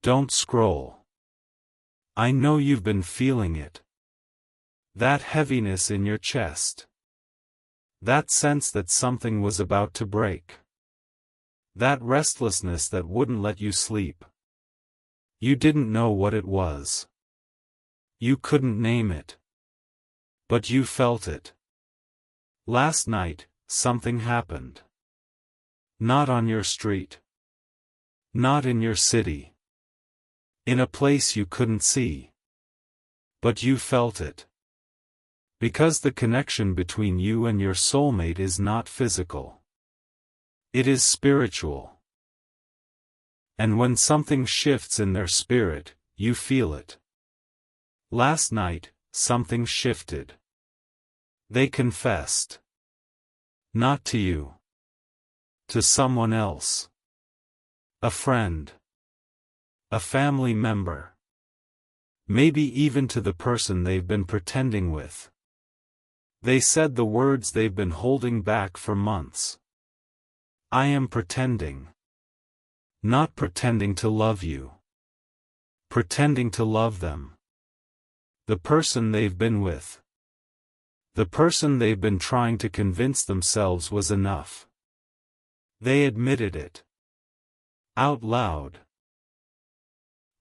Don't scroll. I know you've been feeling it. That heaviness in your chest. That sense that something was about to break. That restlessness that wouldn't let you sleep. You didn't know what it was. You couldn't name it. But you felt it. Last night, something happened. Not on your street. Not in your city. In a place you couldn't see. But you felt it. Because the connection between you and your soulmate is not physical. It is spiritual. And when something shifts in their spirit, you feel it. Last night, something shifted. They confessed. Not to you. To someone else. A friend. A family member. Maybe even to the person they've been pretending with. They said the words they've been holding back for months. I am pretending. Not pretending to love you. Pretending to love them. The person they've been with. The person they've been trying to convince themselves was enough. They admitted it. Out loud.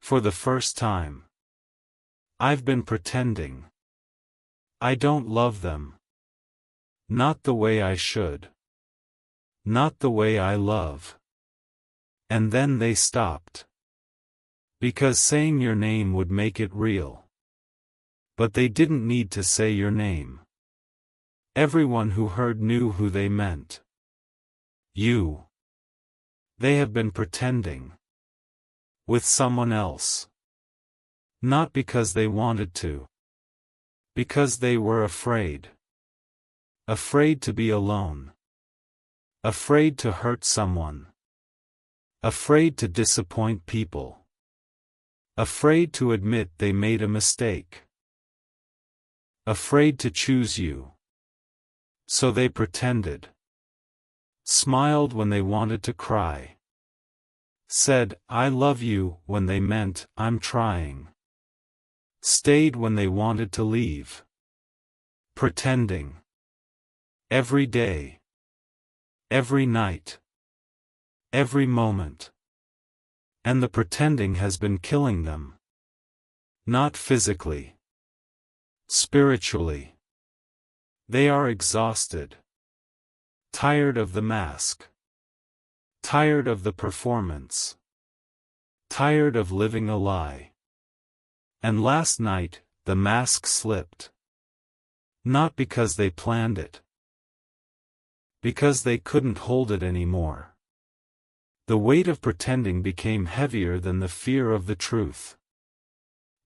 For the first time. I've been pretending. I don't love them. Not the way I should. Not the way I love. And then they stopped. Because saying your name would make it real. But they didn't need to say your name. Everyone who heard knew who they meant. You. They have been pretending. With someone else. Not because they wanted to. Because they were afraid. Afraid to be alone. Afraid to hurt someone. Afraid to disappoint people. Afraid to admit they made a mistake. Afraid to choose you. So they pretended. Smiled when they wanted to cry. Said, I love you, when they meant, I'm trying. Stayed when they wanted to leave. Pretending. Every day. Every night. Every moment. And the pretending has been killing them. Not physically. Spiritually. They are exhausted. Tired of the mask. Tired of the performance. Tired of living a lie. And last night, the mask slipped. Not because they planned it. Because they couldn't hold it anymore. The weight of pretending became heavier than the fear of the truth.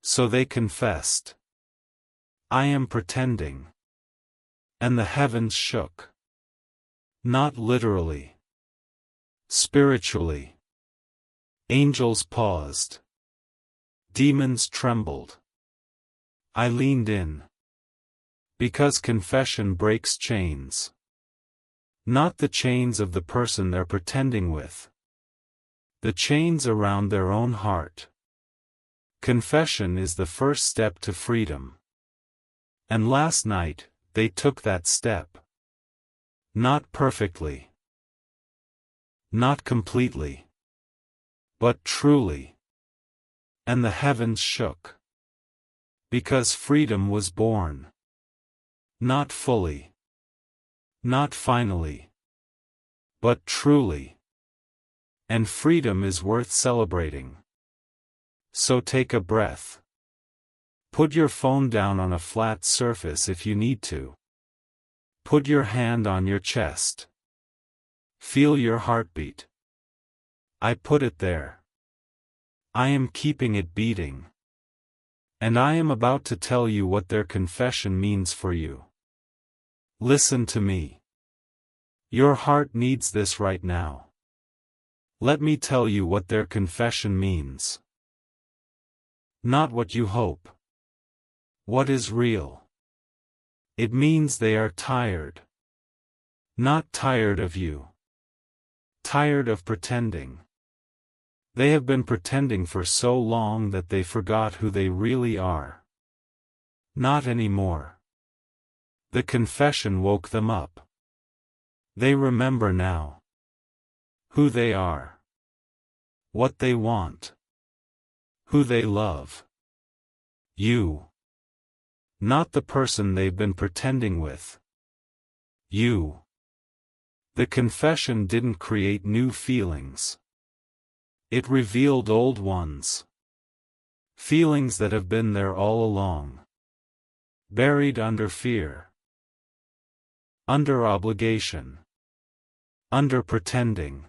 So they confessed. I am pretending. And the heavens shook. Not literally. Spiritually. Angels paused. Demons trembled. I leaned in. Because confession breaks chains. Not the chains of the person they're pretending with. The chains around their own heart. Confession is the first step to freedom. And last night, they took that step. Not perfectly. Not completely. But truly. And the heavens shook. Because freedom was born. Not fully. Not finally. But truly. And freedom is worth celebrating. So take a breath. Put your phone down on a flat surface if you need to. Put your hand on your chest. Feel your heartbeat. I put it there. I am keeping it beating. And I am about to tell you what their confession means for you. Listen to me. Your heart needs this right now. Let me tell you what their confession means. Not what you hope. What is real? It means they are tired. Not tired of you. Tired of pretending. They have been pretending for so long that they forgot who they really are. Not anymore. The confession woke them up. They remember now. Who they are. What they want. Who they love. You. Not the person they've been pretending with. You. The confession didn't create new feelings. It revealed old ones. Feelings that have been there all along. Buried under fear. Under obligation. Under pretending.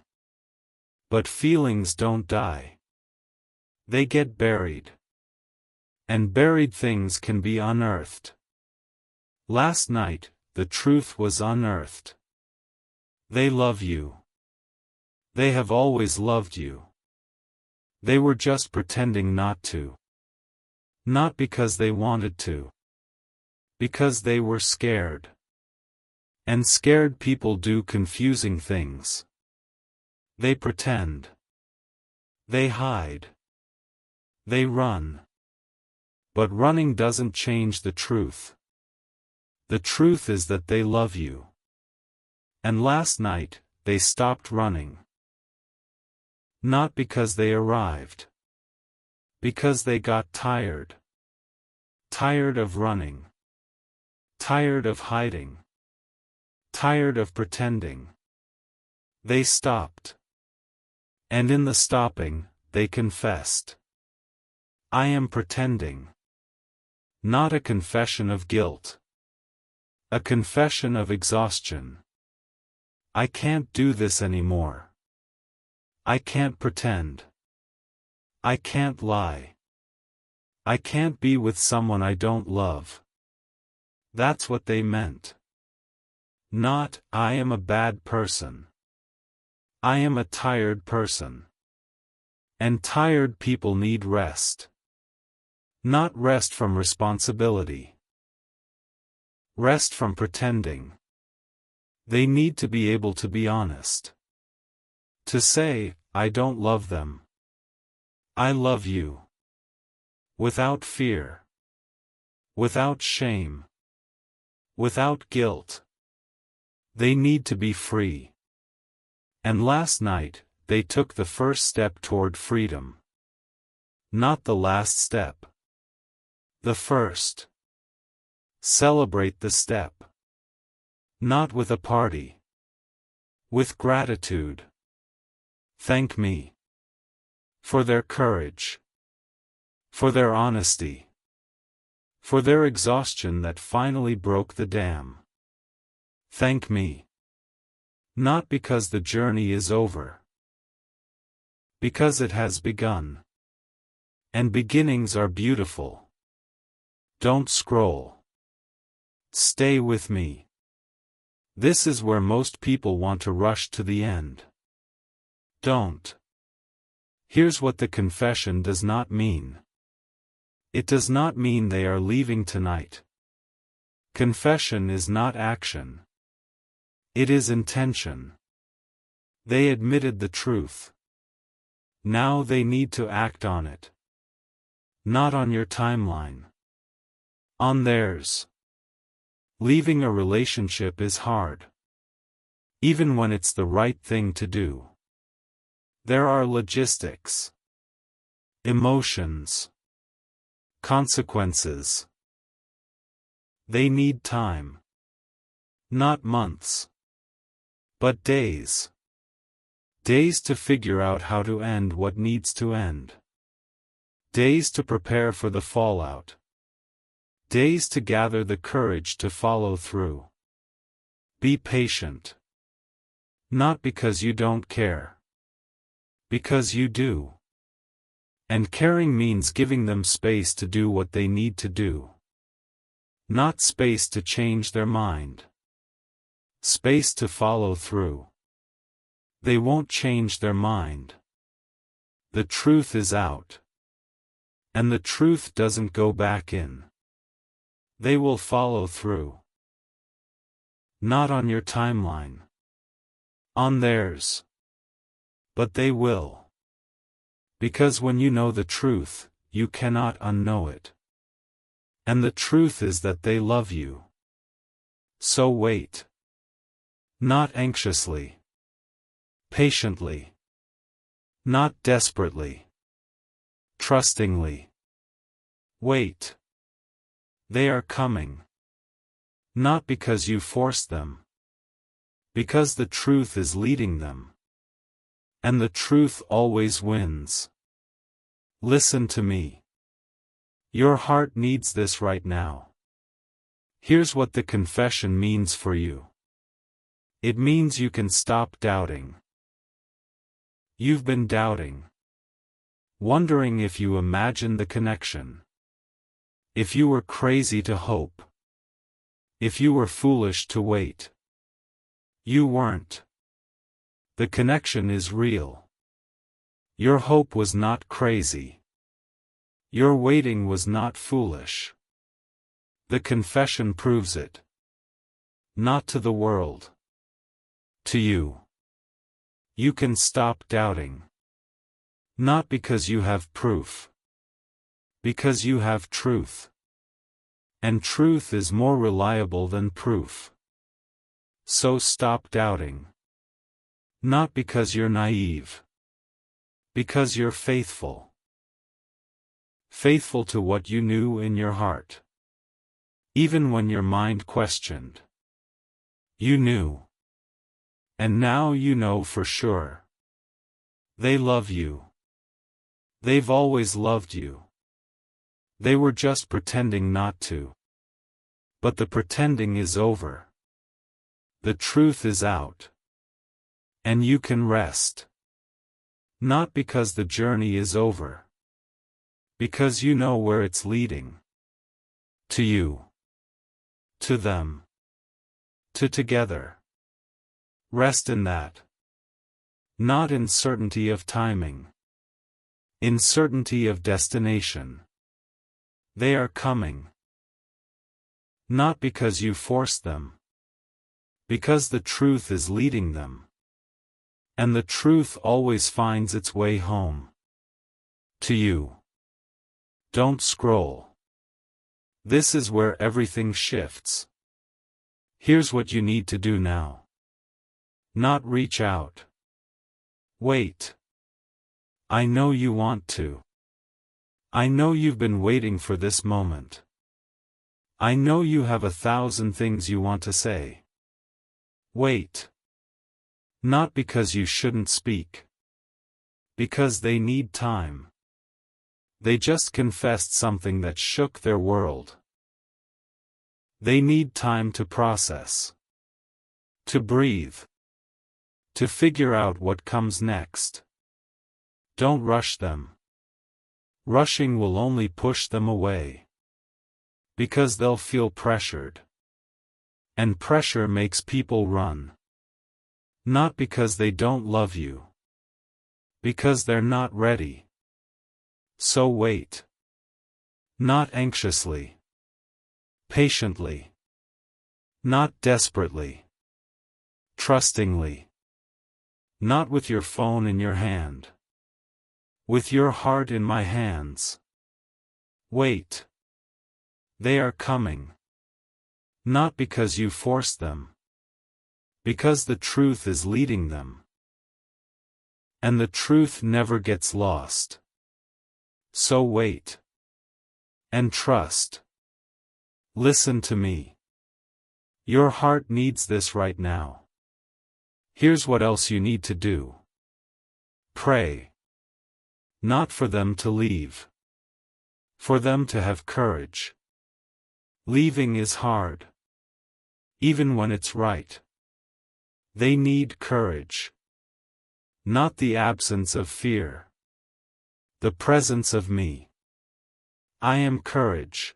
But feelings don't die. They get buried. And buried things can be unearthed. Last night, the truth was unearthed. They love you. They have always loved you. They were just pretending not to. Not because they wanted to. Because they were scared. And scared people do confusing things. They pretend. They hide. They run. But running doesn't change the truth. The truth is that they love you. And last night, they stopped running. Not because they arrived. Because they got tired. Tired of running. Tired of hiding. Tired of pretending. They stopped. And in the stopping, they confessed. I am pretending. Not a confession of guilt. A confession of exhaustion. I can't do this anymore. I can't pretend. I can't lie. I can't be with someone I don't love. That's what they meant. Not, I am a bad person. I am a tired person. And tired people need rest. Not rest from responsibility. Rest from pretending. They need to be able to be honest. To say, I don't love them. I love you. Without fear. Without shame. Without guilt. They need to be free. And last night, they took the first step toward freedom. Not the last step. The first. Celebrate the step. Not with a party. With gratitude. Thank me. For their courage. For their honesty. For their exhaustion that finally broke the dam. Thank me. Not because the journey is over. Because it has begun. And beginnings are beautiful. Don't scroll. Stay with me. This is where most people want to rush to the end. Don't. Here's what the confession does not mean. It does not mean they are leaving tonight. Confession is not action. It is intention. They admitted the truth. Now they need to act on it. Not on your timeline. On theirs. Leaving a relationship is hard. Even when it's the right thing to do. There are logistics. Emotions. Consequences. They need time. Not months. But days. Days to figure out how to end what needs to end. Days to prepare for the fallout. Days to gather the courage to follow through. Be patient. Not because you don't care. Because you do. And caring means giving them space to do what they need to do. Not space to change their mind. Space to follow through. They won't change their mind. The truth is out. And the truth doesn't go back in. They will follow through. Not on your timeline. On theirs. But they will. Because when you know the truth, you cannot unknow it. And the truth is that they love you. So wait. Not anxiously. Patiently. Not desperately. Trustingly. Wait. They are coming. Not because you force them. Because the truth is leading them. And the truth always wins. Listen to me. Your heart needs this right now. Here's what the confession means for you. It means you can stop doubting. You've been doubting. Wondering if you imagined the connection. If you were crazy to hope. If you were foolish to wait. You weren't. The connection is real. Your hope was not crazy. Your waiting was not foolish. The confession proves it. Not to the world. To you. You can stop doubting. Not because you have proof. Because you have truth. And truth is more reliable than proof. So stop doubting. Not because you're naive. Because you're faithful. Faithful to what you knew in your heart. Even when your mind questioned. You knew. And now you know for sure. They love you. They've always loved you. They were just pretending not to. But the pretending is over. The truth is out. And you can rest. Not because the journey is over. Because you know where it's leading. To you. To them. To together. Rest in that. Not in certainty of timing. In certainty of destination. They are coming. Not because you forced them. Because the truth is leading them. And the truth always finds its way home. To you. Don't scroll. This is where everything shifts. Here's what you need to do now. Not reach out. Wait. I know you want to. I know you've been waiting for this moment. I know you have 1,000 things you want to say. Wait. Not because you shouldn't speak. Because they need time. They just confessed something that shook their world. They need time to process. To breathe. To figure out what comes next. Don't rush them. Rushing will only push them away. Because they'll feel pressured. And pressure makes people run. Not because they don't love you. Because they're not ready. So wait. Not anxiously. Patiently. Not desperately. Trustingly. Not with your phone in your hand. With your heart in my hands. Wait. They are coming. Not because you forced them. Because the truth is leading them. And the truth never gets lost. So wait. And trust. Listen to me. Your heart needs this right now. Here's what else you need to do. Pray. Not for them to leave. For them to have courage. Leaving is hard. Even when it's right. They need courage. Not the absence of fear. The presence of me. I am courage.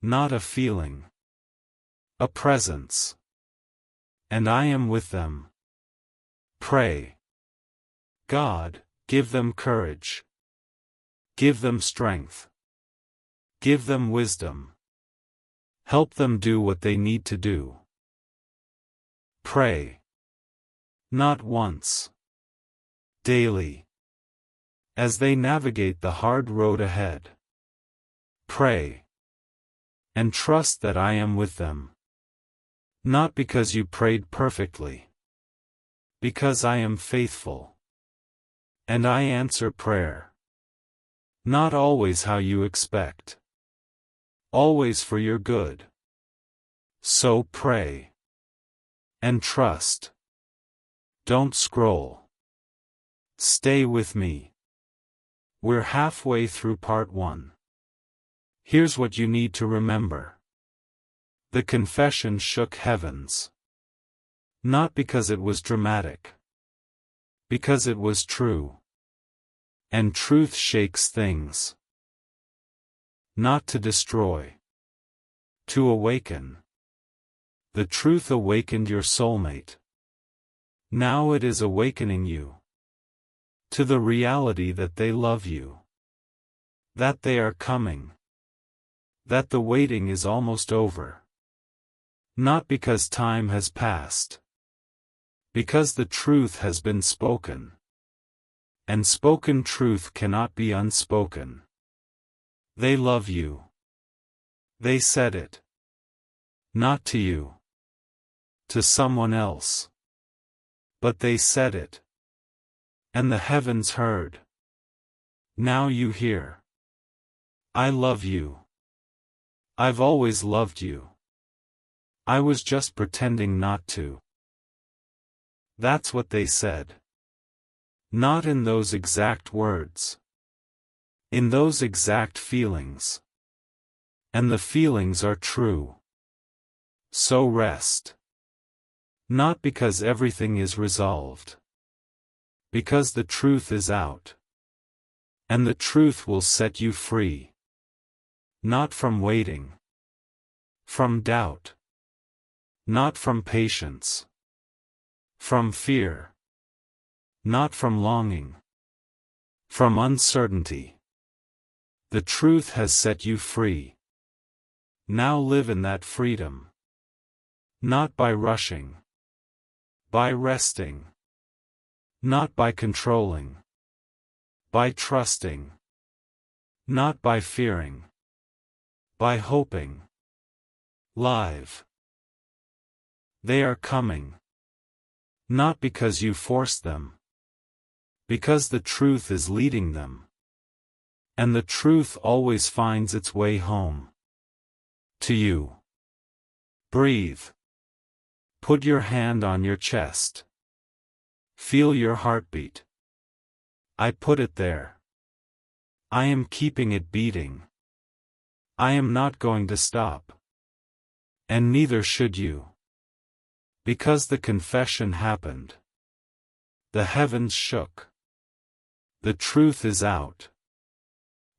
Not a feeling. A presence. And I am with them. Pray. God, give them courage. Give them strength. Give them wisdom. Help them do what they need to do. Pray. Not once. Daily. as they navigate the hard road ahead. Pray. And trust that I am with them. Not because you prayed perfectly. Because I am faithful. And I answer prayer. Not always how you expect. Always for your good. So pray. And trust. Don't scroll. Stay with me. We're halfway through part 1. Here's what you need to remember. The confession shook heavens. Not because it was dramatic. Because it was true. And truth shakes things. Not to destroy. To awaken. The truth awakened your soulmate. Now it is awakening you. To the reality that they love you. That they are coming. That the waiting is almost over. Not because time has passed. Because the truth has been spoken. And spoken truth cannot be unspoken. They love you. They said it. Not to you. To someone else. But they said it. And the heavens heard. Now you hear. I love you. I've always loved you. I was just pretending not to. That's what they said. Not in those exact words. In those exact feelings. And the feelings are true. So rest. Not because everything is resolved. Because the truth is out. And the truth will set you free. Not from waiting. From doubt. Not from patience. From fear. Not from longing. From uncertainty. The truth has set you free. Now live in that freedom. Not by rushing. By resting. Not by controlling. By trusting. Not by fearing. By hoping. Live. They are coming. Not because you forced them. Because the truth is leading them. And the truth always finds its way home. To you. Breathe. Put your hand on your chest. Feel your heartbeat. I put it there. I am keeping it beating. I am not going to stop. And neither should you. Because the confession happened. The heavens shook. The truth is out.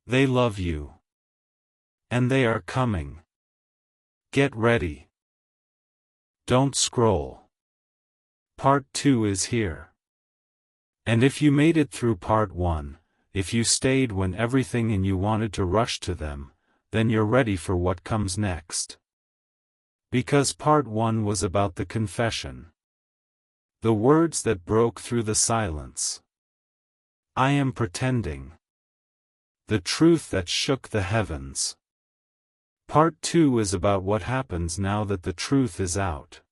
They love you. And they are coming. Get ready. Don't scroll. Part 2 is here. And if you made it through part 1, if you stayed when everything in you wanted to rush to them, then you're ready for what comes next. Because part 1 was about the confession. The words that broke through the silence. I am pretending. The truth that shook the heavens. Part 2 is about what happens now that the truth is out.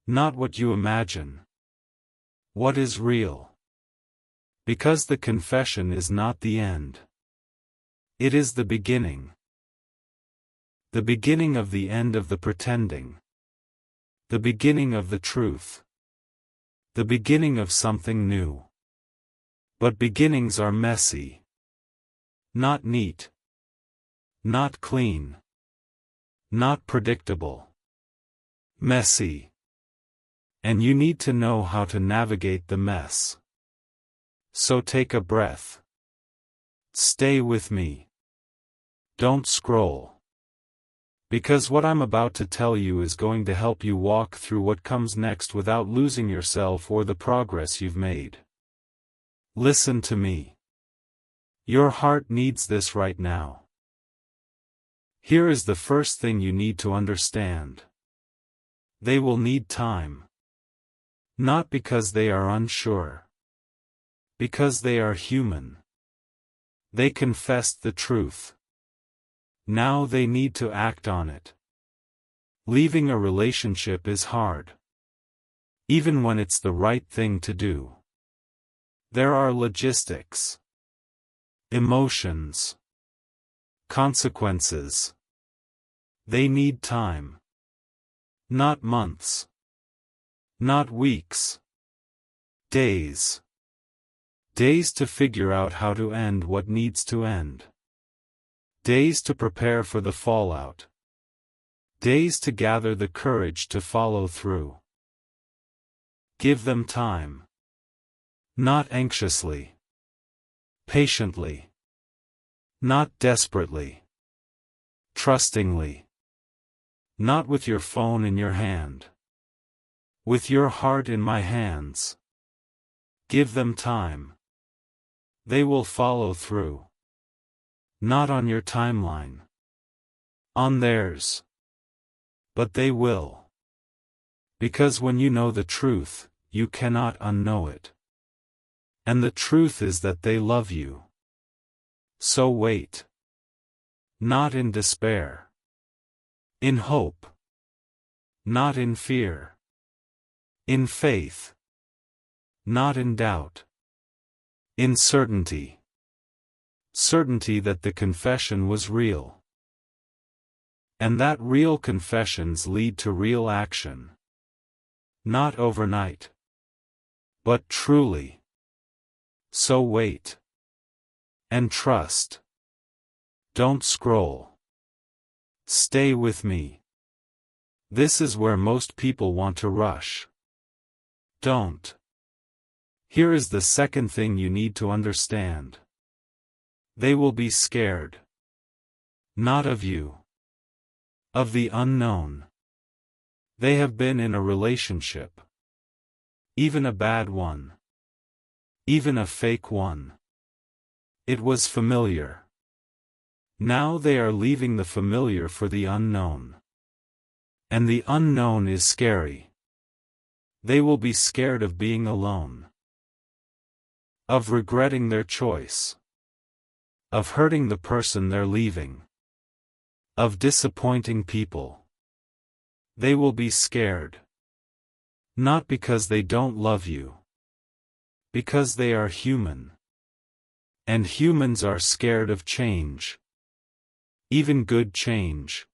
Not what you imagine. What is real. Because the confession is not the end. It is the beginning. The beginning of the end of the pretending. The beginning of the truth. The beginning of something new. But beginnings are messy. Not neat. Not clean. Not predictable. Messy. And you need to know how to navigate the mess. So take a breath. Stay with me. Don't scroll. Because what I'm about to tell you is going to help you walk through what comes next without losing yourself or the progress you've made. Listen to me. Your heart needs this right now. Here is the first thing you need to understand. They will need time. Not because they are unsure. Because they are human. They confessed the truth. Now they need to act on it. Leaving a relationship is hard. Even when it's the right thing to do. There are logistics, emotions, consequences. They need time. Not months. Not weeks. Days. Days to figure out how to end what needs to end. Days to prepare for the fallout. Days to gather the courage to follow through. Give them time. Not anxiously. Patiently. Not desperately. Trustingly. Not with your phone in your hand. With your heart in my hands. Give them time. They will follow through. Not on your timeline. On theirs. But they will. Because when you know the truth, you cannot unknow it. And the truth is that they love you. So wait. Not in despair. In hope. Not in fear. In faith. Not in doubt. In certainty. Certainty that the confession was real. And that real confessions lead to real action. Not overnight. But truly. So wait. And trust. Don't scroll. Stay with me. This is where most people want to rush. Don't. Here is the second thing you need to understand. They will be scared. Not of you. Of the unknown. They have been in a relationship. Even a bad one. Even a fake one. It was familiar. Now they are leaving the familiar for the unknown. And the unknown is scary. They will be scared of being alone. Of regretting their choice. Of hurting the person they're leaving. Of disappointing people. They will be scared. Not because they don't love you. Because they are human. And humans are scared of change. Even good change.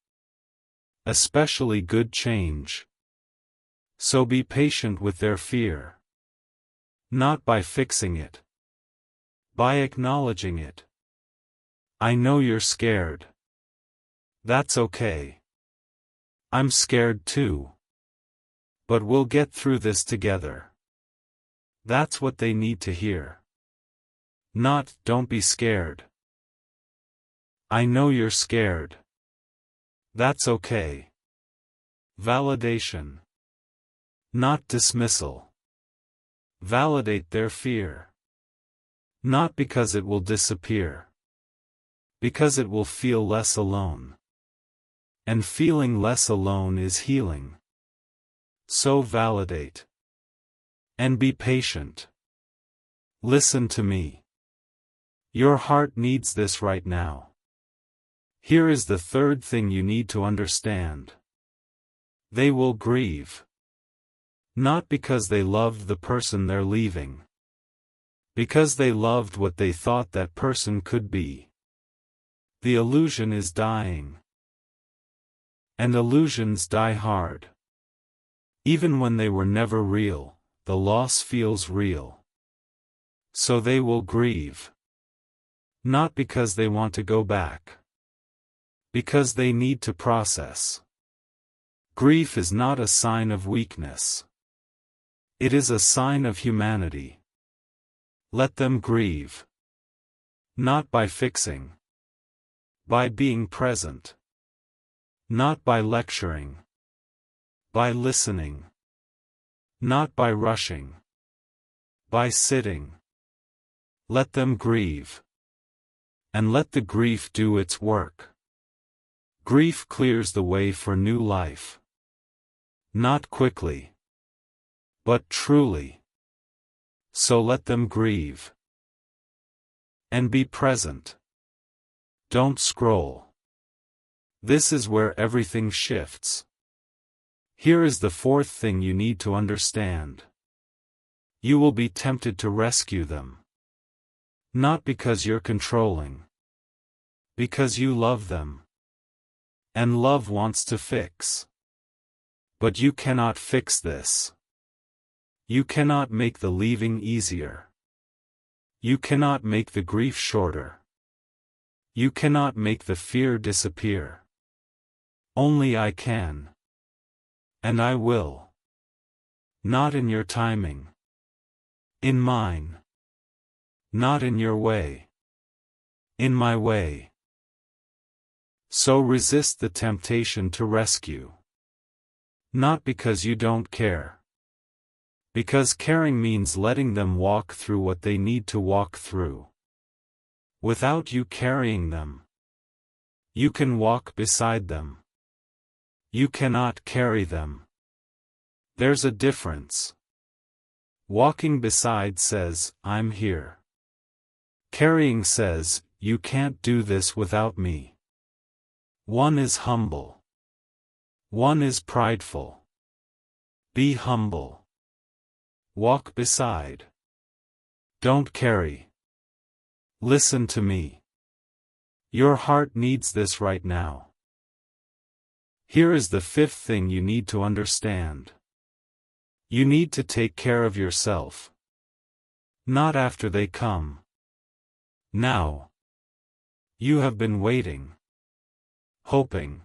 Especially good change. So be patient with their fear. Not by fixing it. By acknowledging it. I know you're scared. That's okay. I'm scared too. But we'll get through this together. That's what they need to hear. Not, don't be scared. I know you're scared. That's okay. Validation. Not dismissal. Validate their fear. Not because it will disappear. Because it will feel less alone. And feeling less alone is healing. So validate. And be patient. Listen to me. Your heart needs this right now. Here is the third thing you need to understand. They will grieve. Not because they loved the person they're leaving. Because they loved what they thought that person could be. The illusion is dying. And illusions die hard. Even when they were never real, the loss feels real. So they will grieve. Not because they want to go back. Because they need to process. Grief is not a sign of weakness. It is a sign of humanity. Let them grieve. Not by fixing. By being present. Not by lecturing. By listening. Not by rushing. By sitting. Let them grieve. And let the grief do its work. Grief clears the way for new life. Not quickly. But truly. So let them grieve. And be present. Don't scroll. This is where everything shifts. Here is the fourth thing you need to understand. You will be tempted to rescue them. Not because you're controlling. Because you love them. And love wants to fix. But you cannot fix this. You cannot make the leaving easier. You cannot make the grief shorter. You cannot make the fear disappear. Only I can. And I will. Not in your timing. In mine. Not in your way. In my way. So resist the temptation to rescue. Not because you don't care. Because caring means letting them walk through what they need to walk through. Without you carrying them. You can walk beside them. You cannot carry them. There's a difference. Walking beside says, I'm here. Carrying says, you can't do this without me. One is humble. One is prideful. Be humble. Walk beside. Don't carry. Listen to me. Your heart needs this right now. Here is the fifth thing you need to understand. You need to take care of yourself. Not after they come. Now. You have been waiting. Hoping.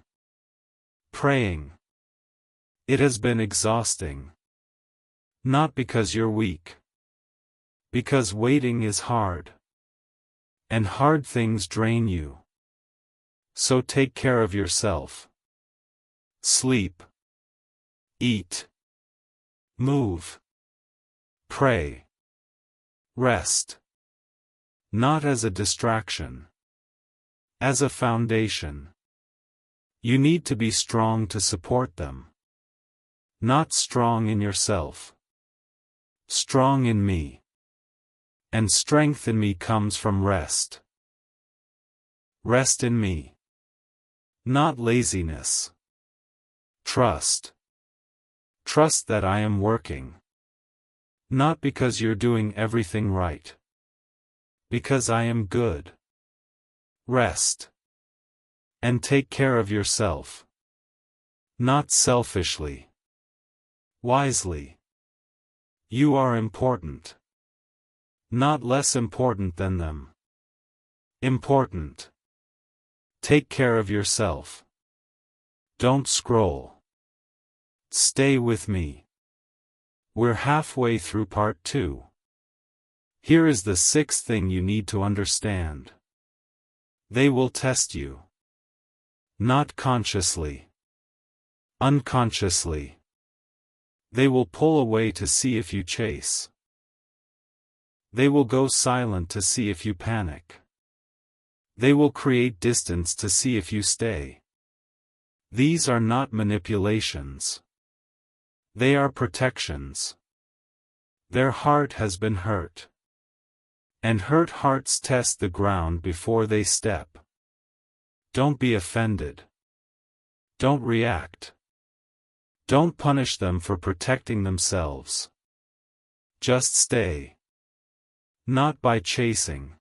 Praying. It has been exhausting. Not because you're weak. Because waiting is hard. And hard things drain you. So take care of yourself. Sleep. Eat. Move. Pray. Rest. Not as a distraction. As a foundation. You need to be strong to support them. Not strong in yourself. Strong in me. And strength in me comes from rest. Rest in me. Not laziness. Trust. Trust that I am working. Not because you're doing everything right. Because I am good. Rest. And take care of yourself. Not selfishly. Wisely. You are important. Not less important than them. Important. Take care of yourself. Don't scroll. Stay with me. We're halfway through part 2. Here is the sixth thing you need to understand. They will test you. Not consciously. Unconsciously. They will pull away to see if you chase. They will go silent to see if you panic. They will create distance to see if you stay. These are not manipulations. They are protections. Their heart has been hurt. And hurt hearts test the ground before they step. Don't be offended. Don't react. Don't punish them for protecting themselves. Just stay. Not by chasing.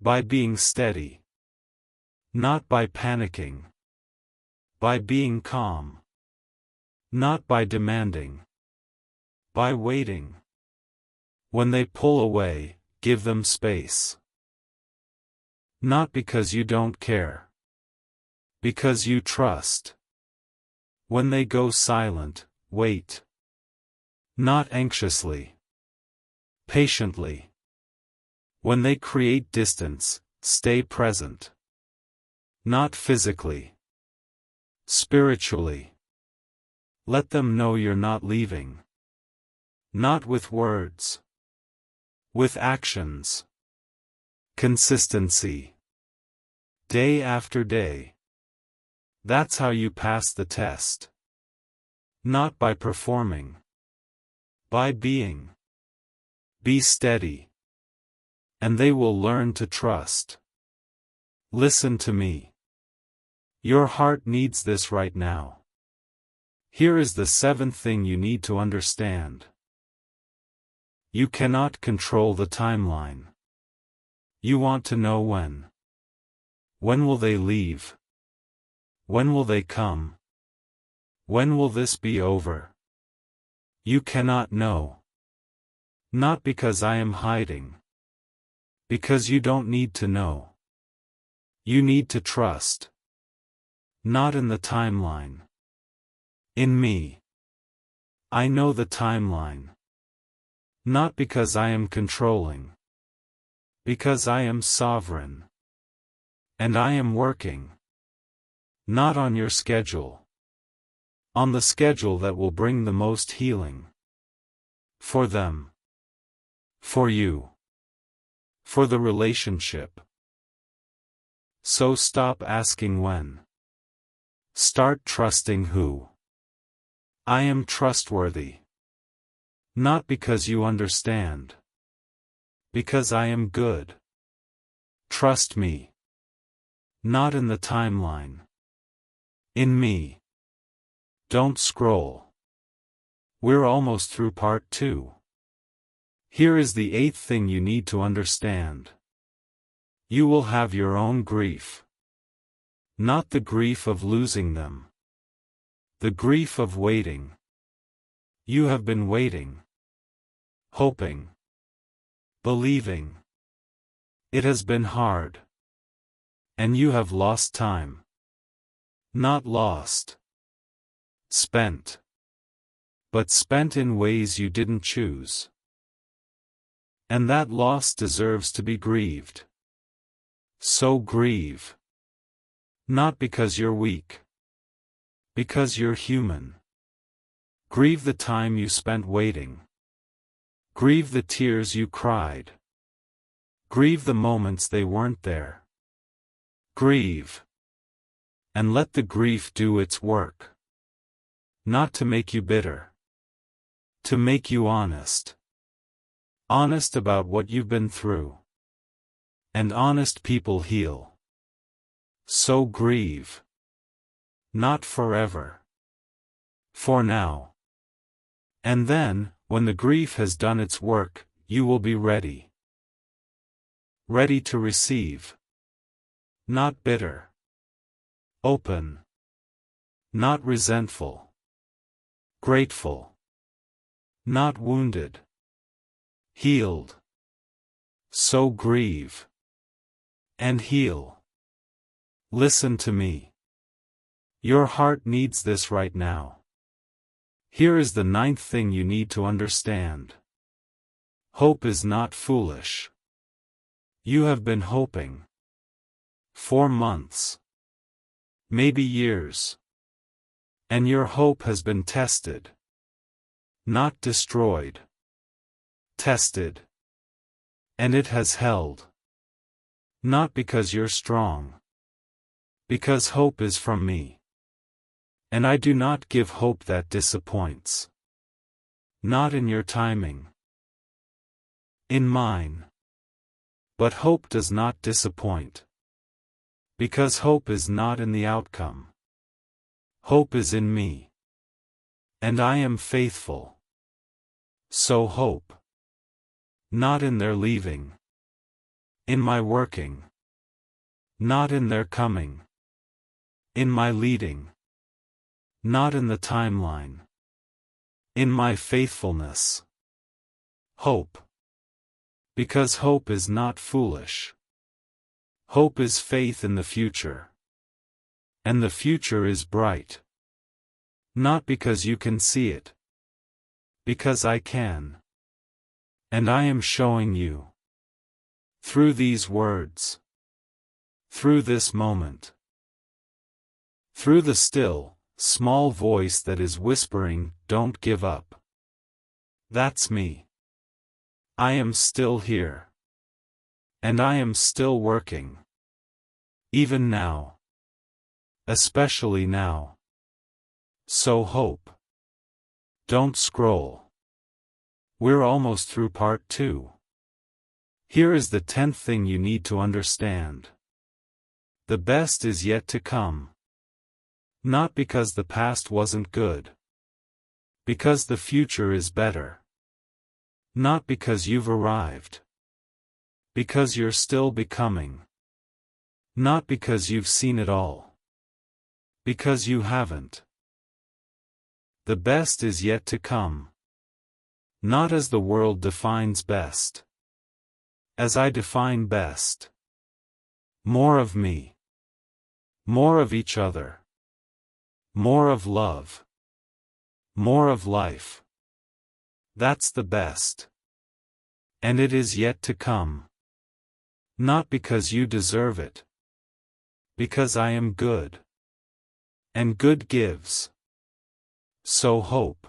By being steady. Not by panicking. By being calm. Not by demanding. By waiting. When they pull away, give them space. Not because you don't care. Because you trust. When they go silent, wait. Not anxiously. Patiently. When they create distance, stay present. Not physically. Spiritually. Let them know you're not leaving. Not with words. With actions. Consistency. Day after day. That's how you pass the test. Not by performing. By being. Be steady. And they will learn to trust. Listen to me. Your heart needs this right now. Here is the seventh thing you need to understand. You cannot control the timeline. You want to know when. When will they leave? When will they come? When will this be over? You cannot know. Not because I am hiding. Because you don't need to know. You need to trust. Not in the timeline. In me. I know the timeline. Not because I am controlling. Because I am sovereign. And I am working. Not on your schedule. On the schedule that will bring the most healing. For them. For you. For the relationship. So stop asking when. Start trusting who. I am trustworthy. Not because you understand. Because I am good. Trust me. Not in the timeline. In me. Don't scroll. We're almost through part 2. Here is the 8th thing you need to understand. You will have your own grief. Not the grief of losing them. The grief of waiting. You have been waiting. Hoping. Believing. It has been hard. And you have lost time. Not lost. Spent. But spent in ways you didn't choose. And that loss deserves to be grieved. So grieve. Not because you're weak. Because you're human. Grieve the time you spent waiting. Grieve the tears you cried. Grieve the moments they weren't there. Grieve. And let the grief do its work. Not to make you bitter. To make you honest. Honest about what you've been through. And honest people heal. So grieve. Not forever. For now. And then, when the grief has done its work, you will be ready. Ready to receive. Not bitter. Open. Not resentful. Grateful. Not wounded. Healed. So grieve. And heal. Listen to me. Your heart needs this right now. Here is the 9th thing you need to understand. Hope is not foolish. You have been hoping. For months. Maybe years. And your hope has been tested. Not destroyed. Tested. And it has held. Not because you're strong. Because hope is from me. And I do not give hope that disappoints. Not in your timing. In mine. But hope does not disappoint. Because hope is not in the outcome. Hope is in me. And I am faithful. So hope. Not in their leaving. In my working. Not in their coming. In my leading. Not in the timeline. In my faithfulness. Hope. Because hope is not foolish. Hope is faith in the future. And the future is bright. Not because you can see it. Because I can. And I am showing you. Through these words. Through this moment. Through the still, small voice that is whispering, "Don't give up." That's me. I am still here. And I am still working. Even now. Especially now. So hope. Don't scroll. We're almost through part 2. Here is the 10th thing you need to understand. The best is yet to come. Not because the past wasn't good. Because the future is better. Not because you've arrived. Because you're still becoming. Not because you've seen it all. Because you haven't. The best is yet to come. Not as the world defines best. As I define best. More of me. More of each other. More of love. More of life. That's the best. And it is yet to come. Not because you deserve it. Because I am good. And good gives. So hope.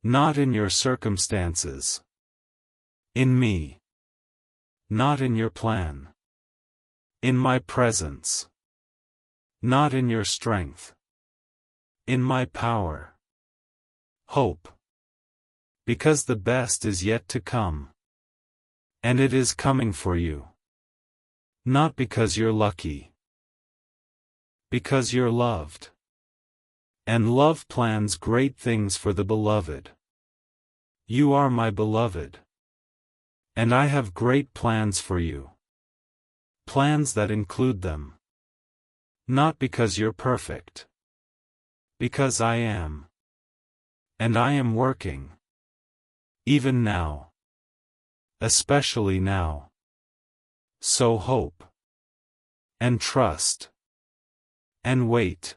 Not in your circumstances. In me. Not in your plan. In my presence. Not in your strength. In my power. Hope. Because the best is yet to come. And it is coming for you. Not because you're lucky. Because you're loved. And love plans great things for the beloved. You are my beloved. And I have great plans for you. Plans that include them. Not because you're perfect. Because I am. And I am working. Even now. Especially now. So hope. And trust. And wait.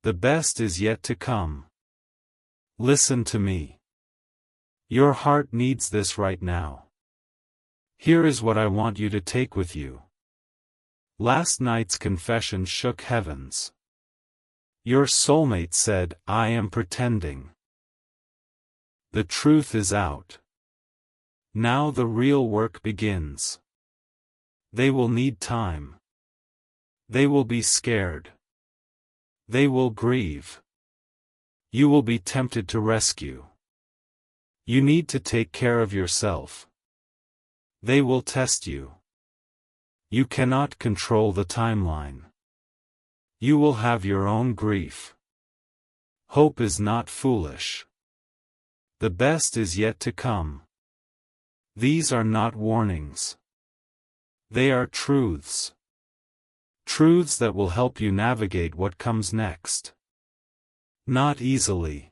The best is yet to come. Listen to me. Your heart needs this right now. Here is what I want you to take with you. Last night's confession shook heavens. Your soulmate said, I am pretending. The truth is out. Now the real work begins. They will need time. They will be scared. They will grieve. You will be tempted to rescue. You need to take care of yourself. They will test you. You cannot control the timeline. You will have your own grief. Hope is not foolish. The best is yet to come. These are not warnings. They are truths. Truths that will help you navigate what comes next. Not easily.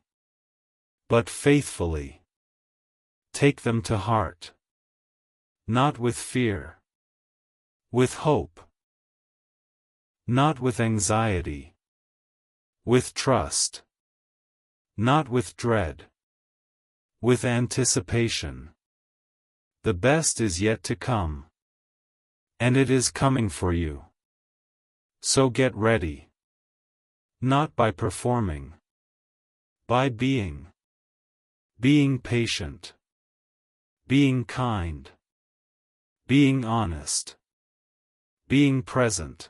But faithfully. Take them to heart. Not with fear. With hope. Not with anxiety. With trust. Not with dread. With anticipation. The best is yet to come. And it is coming for you. So get ready. Not by performing. By being. Being patient. Being kind. Being honest. Being present.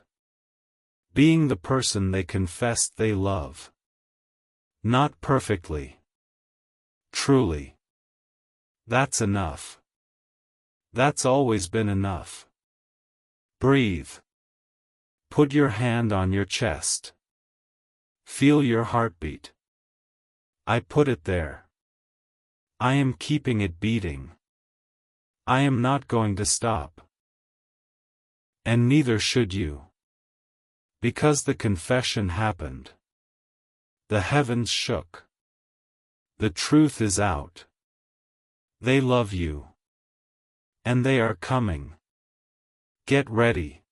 Being the person they confessed they love. Not perfectly. Truly. That's enough. That's always been enough. Breathe. Put your hand on your chest. Feel your heartbeat. I put it there. I am keeping it beating. I am not going to stop. And neither should you. Because the confession happened. The heavens shook. The truth is out. They love you. And they are coming. Get ready.